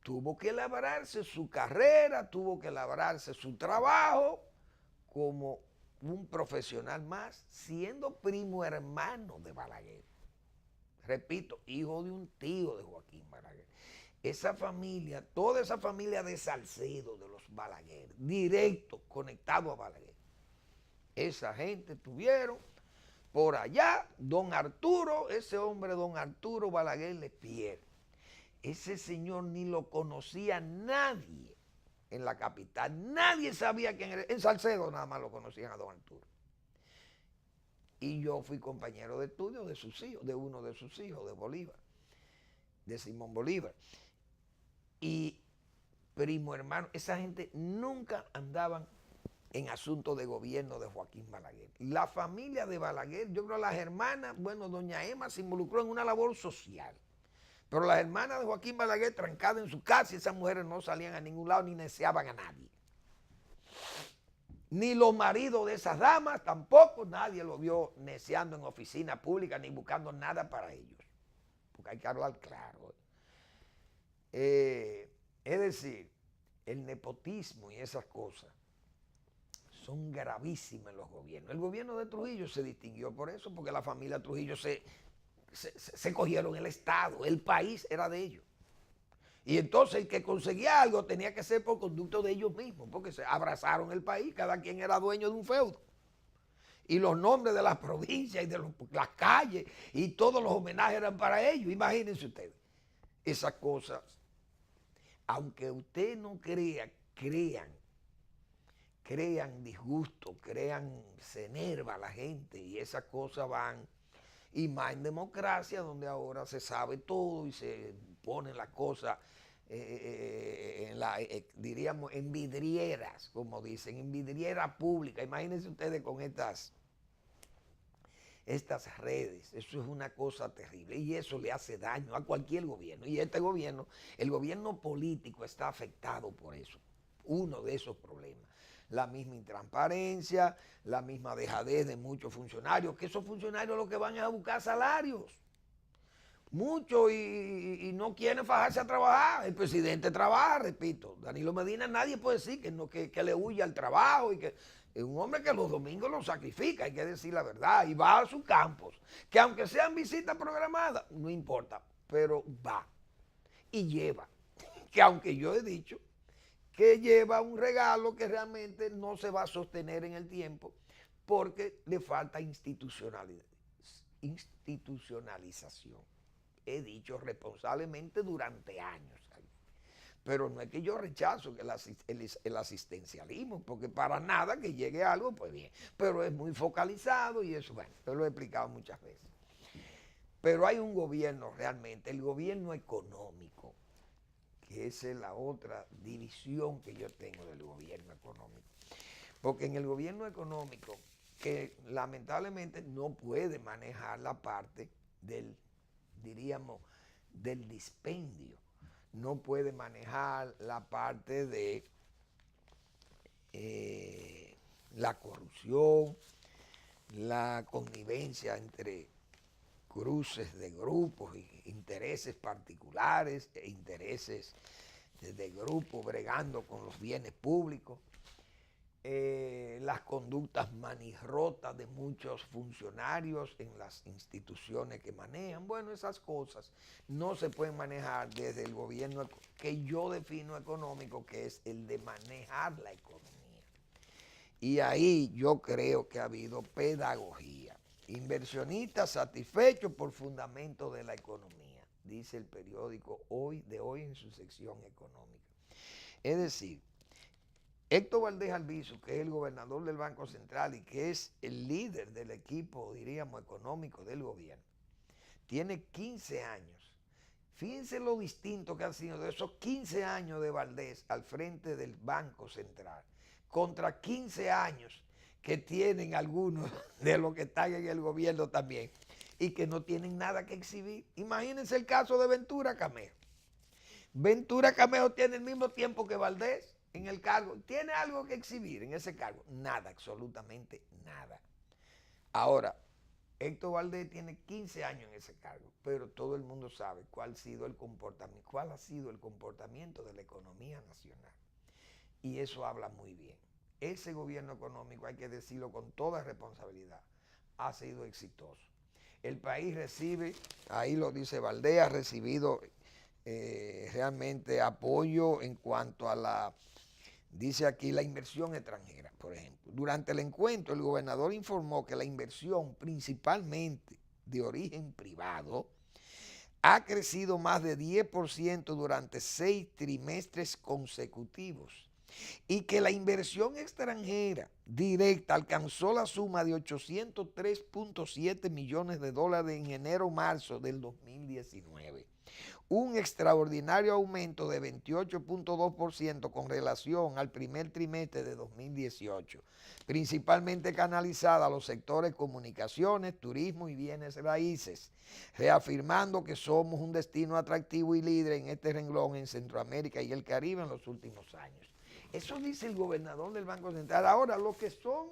tuvo que labrarse su carrera, tuvo que labrarse su trabajo como un profesional más, siendo primo hermano de Balaguer. Repito, hijo de un tío de Joaquín Balaguer. Esa familia, toda esa familia de Salcedo, de los Balaguer, directo, conectado a Balaguer. Esa gente tuvieron por allá don Arturo, ese hombre don Arturo Balaguer Lespier. Ese señor ni lo conocía nadie en la capital. Nadie sabía quién era. En Salcedo nada más lo conocían a don Arturo. Y yo fui compañero de estudio de sus hijos, de uno de sus hijos, de Bolívar, de Simón Bolívar. Y primo hermano, esa gente nunca andaban en asuntos de gobierno de Joaquín Balaguer. La familia de Balaguer, yo creo las hermanas, bueno, doña Emma se involucró en una labor social. Pero las hermanas de Joaquín Balaguer, trancadas en su casa, y esas mujeres no salían a ningún lado ni neceaban a nadie. Ni los maridos de esas damas, tampoco nadie lo vio neceando en oficina pública ni buscando nada para ellos. Porque hay que hablar claro. Es decir, el nepotismo y esas cosas son gravísimas en los gobiernos. El gobierno de Trujillo se distinguió por eso, porque la familia Trujillo se cogieron el Estado, el país era de ellos. Y entonces el que conseguía algo tenía que ser por conducto de ellos mismos, porque se abrazaron el país, cada quien era dueño de un feudo. Y los nombres de las provincias y de las calles y todos los homenajes eran para ellos. Imagínense ustedes, esas cosas aunque usted no crea, crean disgusto, se enerva la gente y esas cosas van, y más en democracia donde ahora se sabe todo y se ponen las cosas, diríamos, en vidrieras, como dicen, en vidriera pública. Imagínense ustedes con estas redes, eso es una cosa terrible y eso le hace daño a cualquier gobierno. Y este gobierno, el gobierno político está afectado por eso, uno de esos problemas. La misma intransparencia, la misma dejadez de muchos funcionarios, que esos funcionarios lo que van es a buscar salarios. Muchos y no quieren fajarse a trabajar. El presidente trabaja, repito. Danilo Medina, nadie puede decir que le huya al trabajo y que es un hombre que los domingos lo sacrifica, hay que decir la verdad, y va a sus campos, que aunque sean visitas programadas, no importa, pero va y lleva. Que aunque yo he dicho que lleva un regalo que realmente no se va a sostener en el tiempo porque le falta institucionalización. He dicho responsablemente durante años. Pero no es que yo rechazo que el asistencialismo, porque para nada que llegue algo, pues bien. Pero es muy focalizado y eso, bueno, yo lo he explicado muchas veces. Pero hay un gobierno realmente, el gobierno económico, que esa es la otra división que yo tengo del gobierno económico. Porque en el gobierno económico, que lamentablemente no puede manejar la parte del, diríamos, del dispendio, no puede manejar la parte de la corrupción, la connivencia entre cruces de grupos, intereses particulares e intereses de grupos bregando con los bienes públicos, las conductas manirrotas de muchos funcionarios en las instituciones que manejan. Bueno, esas cosas no se pueden manejar desde el gobierno que yo defino económico, que es el de manejar la economía. Y ahí yo creo que ha habido pedagogía. Inversionistas satisfechos por fundamento de la economía, dice el periódico de hoy en su sección económica. Es decir, Héctor Valdés Albizu, que es el gobernador del Banco Central y que es el líder del equipo, diríamos, económico del gobierno, tiene 15 años. Fíjense lo distinto que han sido de esos 15 años de Valdés al frente del Banco Central, contra 15 años que tienen algunos de los que están en el gobierno también y que no tienen nada que exhibir. Imagínense el caso de Ventura Camejo. Ventura Camejo tiene el mismo tiempo que Valdés en el cargo. ¿Tiene algo que exhibir en ese cargo? Nada, absolutamente nada. Ahora, Héctor Valdés tiene 15 años en ese cargo, pero todo el mundo sabe cuál ha sido el comportamiento de la economía nacional. Y eso habla muy bien. Ese gobierno económico, hay que decirlo con toda responsabilidad, ha sido exitoso. El país recibe, ahí lo dice Valdés, ha recibido realmente apoyo en cuanto a la, dice aquí, la inversión extranjera, por ejemplo. Durante el encuentro, el gobernador informó que la inversión, principalmente de origen privado, ha crecido más de 10% durante 6 trimestres consecutivos y que la inversión extranjera directa alcanzó la suma de 803.7 millones de dólares en enero-marzo del 2019. Un extraordinario aumento de 28.2% con relación al primer trimestre de 2018, principalmente canalizada a los sectores comunicaciones, turismo y bienes raíces, reafirmando que somos un destino atractivo y líder en este renglón en Centroamérica y el Caribe en los últimos años. Eso dice el gobernador del Banco Central. Ahora, los que son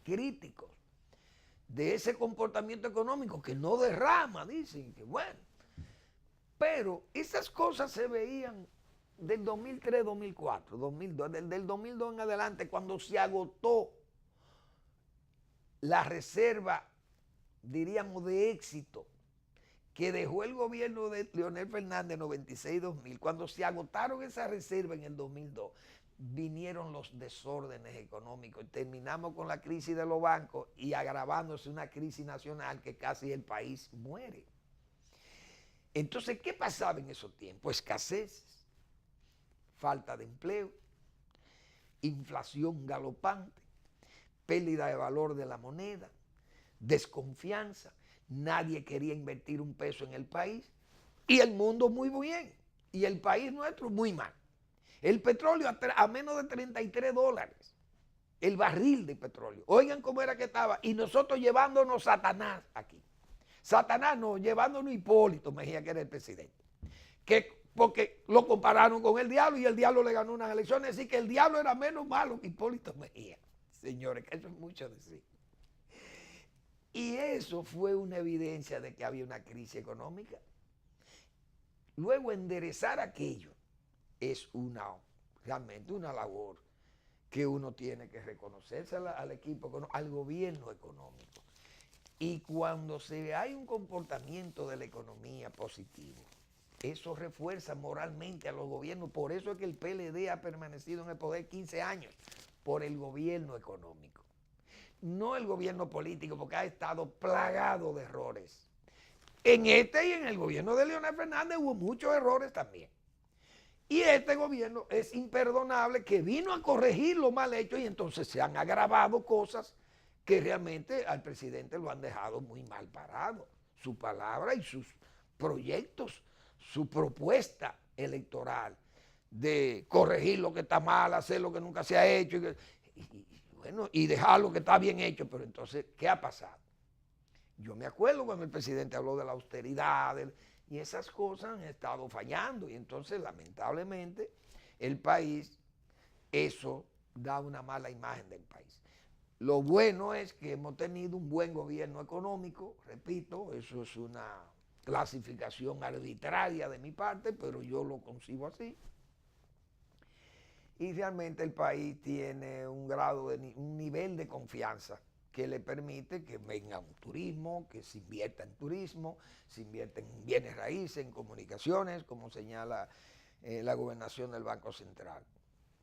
críticos de ese comportamiento económico, que no derrama, dicen que bueno. Pero esas cosas se veían del 2003, 2004, 2002, del 2002 en adelante, cuando se agotó la reserva, diríamos, de éxito que dejó el gobierno de Leonel Fernández en 96-2000, cuando se agotaron esas reservas en el 2002, vinieron los desórdenes económicos. Terminamos con la crisis de los bancos y agravándose una crisis nacional que casi el país muere. Entonces, ¿qué pasaba en esos tiempos? Escaseces. falta de empleo, inflación galopante, pérdida de valor de la moneda, desconfianza, nadie quería invertir un peso en el país y el mundo muy bien y el país nuestro muy mal. El petróleo a menos de $33, el barril de petróleo. Oigan cómo era que estaba y nosotros llevándonos Satanás aquí. Satanás no, llevándonos Hipólito Mejía, que era el presidente. Porque lo compararon con el diablo y el diablo le ganó unas elecciones, así que el diablo era menos malo que Hipólito Mejía. Señores, que eso es mucho decir. Y eso fue una evidencia de que había una crisis económica. Luego enderezar aquello es realmente una labor que uno tiene que reconocerse al equipo, al gobierno económico. Y cuando hay un comportamiento de la economía positivo, eso refuerza moralmente a los gobiernos. Por eso es que el PLD ha permanecido en el poder 15 años, por el gobierno económico. No el gobierno político, porque ha estado plagado de errores. En este y en el gobierno de Leonel Fernández hubo muchos errores también. Y este gobierno es imperdonable, que vino a corregir lo mal hecho y entonces se han agravado cosas que realmente al presidente lo han dejado muy mal parado. Su palabra y sus proyectos, su propuesta electoral de corregir lo que está mal, hacer lo que nunca se ha hecho y dejar lo que está bien hecho. Pero entonces, ¿qué ha pasado? Yo me acuerdo cuando el presidente habló de la austeridad y esas cosas han estado fallando y entonces lamentablemente el país, eso da una mala imagen del país. Lo bueno es que hemos tenido un buen gobierno económico, repito, eso es una clasificación arbitraria de mi parte, pero yo lo concibo así. Y realmente el país tiene un nivel de confianza que le permite que venga un turismo, que se invierta en turismo, se invierta en bienes raíces, en comunicaciones, como señala la gobernación del Banco Central.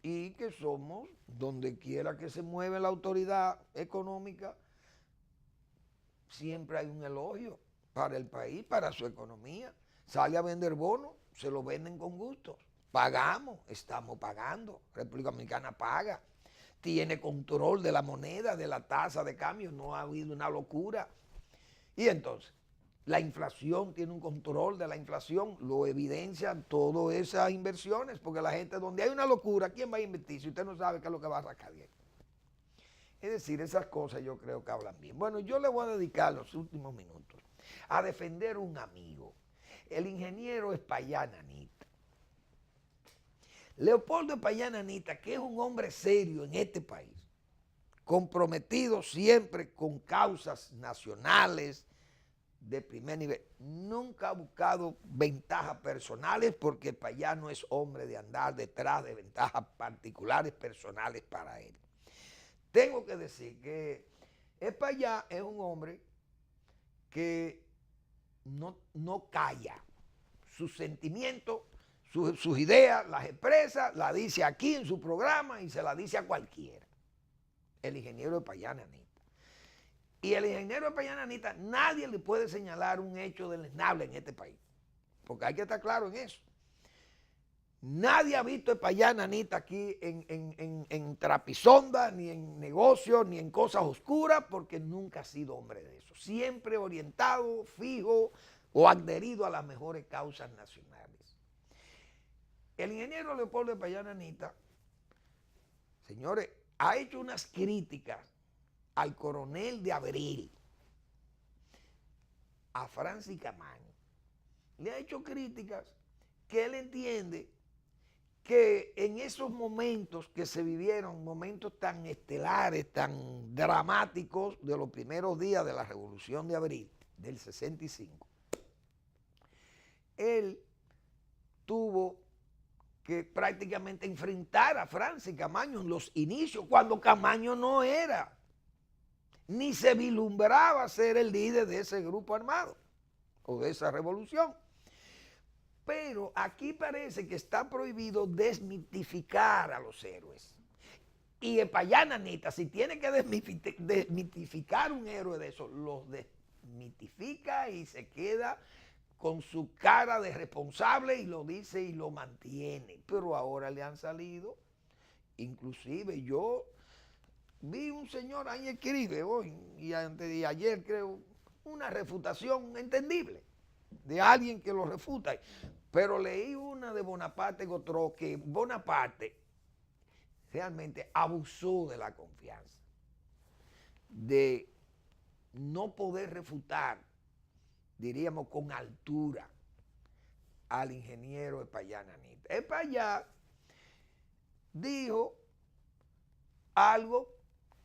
Y que somos, donde quiera que se mueve la autoridad económica, siempre hay un elogio para el país, para su economía. Sale a vender bonos, se lo venden con gusto. Pagamos, estamos pagando. República Dominicana paga. Tiene control de la moneda, de la tasa de cambio, no ha habido una locura. Y entonces, la inflación tiene un control de la inflación, lo evidencian todas esas inversiones, porque la gente, donde hay una locura, ¿quién va a invertir si usted no sabe qué es lo que va a sacar bien? Es decir, esas cosas yo creo que hablan bien. Bueno, yo le voy a dedicar los últimos minutos a defender a un amigo, el ingeniero Espaillán Anita. Leopoldo Espaillán Anita, que es un hombre serio en este país, comprometido siempre con causas nacionales de primer nivel, nunca ha buscado ventajas personales, porque Espaillán no es hombre de andar detrás de ventajas particulares personales para él. Tengo que decir que Espaillán es un hombre que no calla sus sentimientos. Sus ideas las expresa, las dice aquí en su programa y se las dice a cualquiera. El ingeniero Espaillán Anita. Y el ingeniero Espaillán Anita, nadie le puede señalar un hecho deleznable en este país, porque hay que estar claro en eso. Nadie ha visto a Espaillán Anita aquí en trapisonda, ni en negocios, ni en cosas oscuras, porque nunca ha sido hombre de eso. Siempre orientado, fijo o adherido a las mejores causas nacionales. El ingeniero Leopoldo Espaillán Anita, señores, ha hecho unas críticas al coronel de Abril, a Francis Camaño. Le ha hecho críticas que él entiende que en esos momentos que se vivieron, momentos tan estelares, tan dramáticos de los primeros días de la Revolución de Abril del 65, él tuvo que prácticamente enfrentar a Francis Camaño en los inicios, cuando Camaño no era, ni se vislumbraba ser el líder de ese grupo armado o de esa revolución. Pero aquí parece que está prohibido desmitificar a los héroes. Y Espaillán Anita, si tiene que desmitificar un héroe de esos, los desmitifica y se queda con su cara de responsable y lo dice y lo mantiene. Pero ahora le han salido, inclusive yo vi un señor ahí escribe hoy y antes de ayer creo, una refutación entendible de alguien que lo refuta. Pero leí una de Bonaparte Gotro que Bonaparte realmente abusó de la confianza, de no poder refutar, diríamos con altura, al ingeniero Espaillá Nanita. Espaillá dijo algo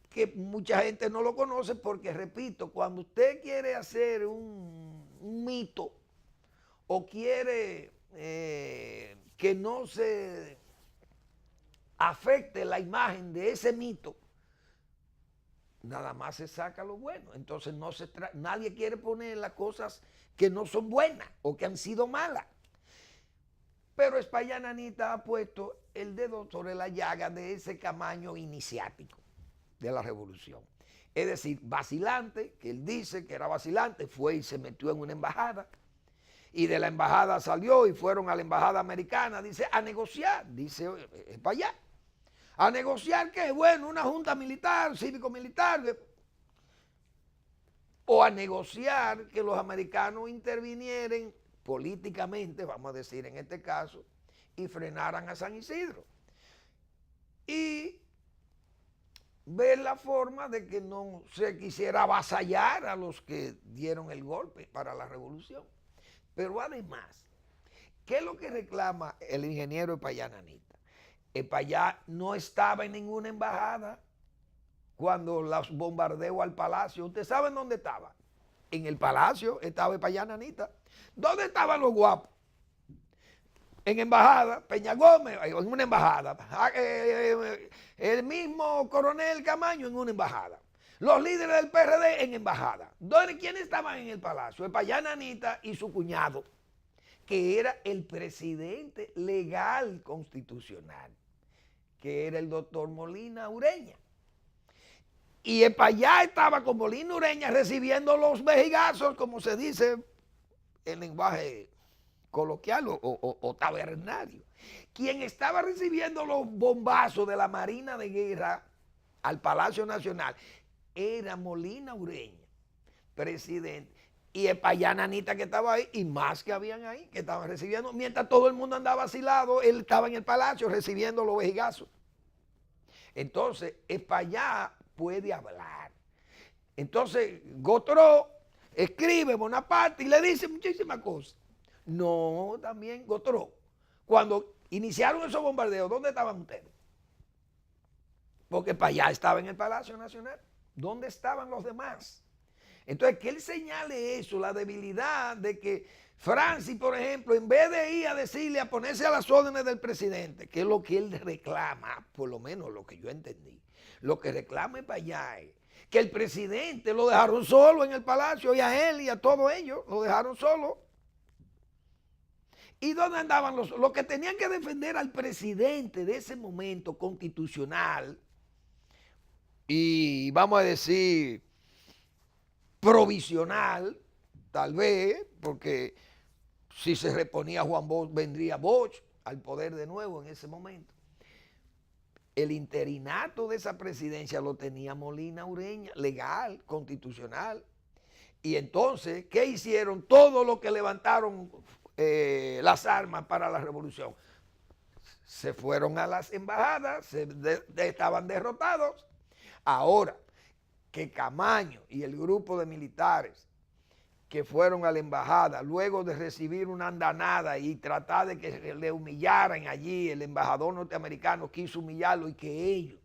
que mucha gente no lo conoce porque, repito, cuando usted quiere hacer un mito o quiere que no se afecte la imagen de ese mito, nada más se saca lo bueno. Entonces nadie quiere poner las cosas que no son buenas o que han sido malas. Pero Espaillá Nanita ha puesto el dedo sobre la llaga de ese Camaño iniciático de la revolución. Es decir, vacilante, que él dice que era vacilante, fue y se metió en una embajada, y de la embajada salió y fueron a la embajada americana, dice, a negociar, dice Espaillá. ¿A negociar qué? Bueno, una junta militar, cívico-militar, o a negociar que los americanos intervinieran políticamente, vamos a decir en este caso, y frenaran a San Isidro. Y ver la forma de que no se quisiera avasallar a los que dieron el golpe para la revolución. Pero además, ¿qué es lo que reclama el ingeniero Espaillá Nanita? Espaillá no estaba en ninguna embajada cuando los bombardeos al palacio. ¿Ustedes saben dónde estaba? En el palacio estaba Espaillá Nanita. ¿Dónde estaban los guapos? En embajada, Peña Gómez, en una embajada. El mismo coronel Camaño en una embajada. Los líderes del PRD en embajada. ¿Quiénes estaban en el palacio? Espaillá Nanita y su cuñado, que era el presidente legal constitucional, que era el doctor Molina Ureña. Y Espaillá estaba con Molina Ureña recibiendo los vejigazos, como se dice en lenguaje coloquial o tabernario. Quien estaba recibiendo los bombazos de la Marina de Guerra al Palacio Nacional era Molina Ureña, presidente. Y Espaillá Nanita que estaba ahí, y más que habían ahí, que estaban recibiendo, mientras todo el mundo andaba vacilado, él estaba en el palacio recibiendo los vejigazos. Entonces, Espaillá puede hablar. Entonces, Gotro escribe Bonaparte y le dice muchísimas cosas. No, también Gotro, cuando iniciaron esos bombardeos, ¿dónde estaban ustedes? Porque Espaillá estaba en el Palacio Nacional. ¿Dónde estaban los demás? Entonces, que él señale eso, la debilidad de que Francis, por ejemplo, en vez de ir a decirle, a ponerse a las órdenes del presidente, que es lo que él reclama, por lo menos lo que yo entendí, lo que reclama Espaillá es que el presidente lo dejaron solo en el palacio, y a él y a todos ellos lo dejaron solo. ¿Y dónde andaban los que tenían que defender al presidente de ese momento constitucional y, vamos a decir, provisional, tal vez, porque si se reponía Juan Bosch, vendría Bosch al poder de nuevo en ese momento? El interinato de esa presidencia lo tenía Molina Ureña, legal, constitucional. Y entonces, ¿qué hicieron? Todo lo que levantaron las armas para la revolución, se fueron a las embajadas, estaban derrotados. Ahora, que Camaño y el grupo de militares que fueron a la embajada, luego de recibir una andanada y tratar de que le humillaran allí, el embajador norteamericano quiso humillarlo y que ellos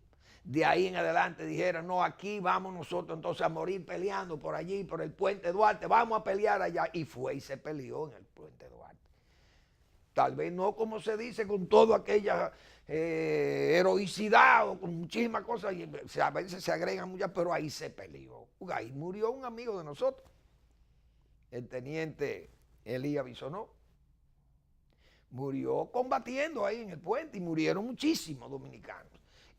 de ahí en adelante dijeran, no, aquí vamos nosotros entonces a morir peleando por allí, por el Puente Duarte, vamos a pelear allá. Y fue y se peleó en el Puente Duarte. Tal vez no como se dice con toda aquella heroicidad o con muchísimas cosas, y a veces se agregan muchas, pero ahí se peleó. Ahí murió un amigo de nosotros, el teniente Elías Bisonó. Murió combatiendo ahí en el puente y murieron muchísimos dominicanos.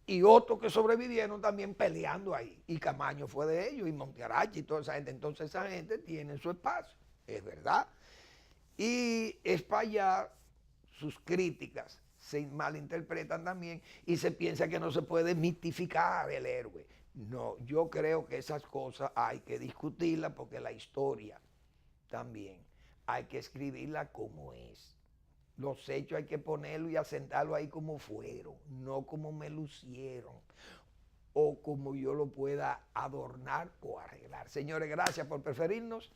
Y otros que sobrevivieron también peleando ahí. Y Camaño fue de ellos, y Montearache y toda esa gente. Entonces esa gente tiene su espacio, es verdad. Y Espaillat, sus críticas se malinterpretan también y se piensa que no se puede mitificar el héroe. No, yo creo que esas cosas hay que discutirlas porque la historia también hay que escribirla como es. Los hechos hay que ponerlo y asentarlo ahí como fueron, no como me lucieron o como yo lo pueda adornar o arreglar. Señores, gracias por preferirnos.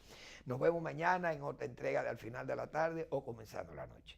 Nos vemos mañana en otra entrega de Al Final de la Tarde o comenzando la noche.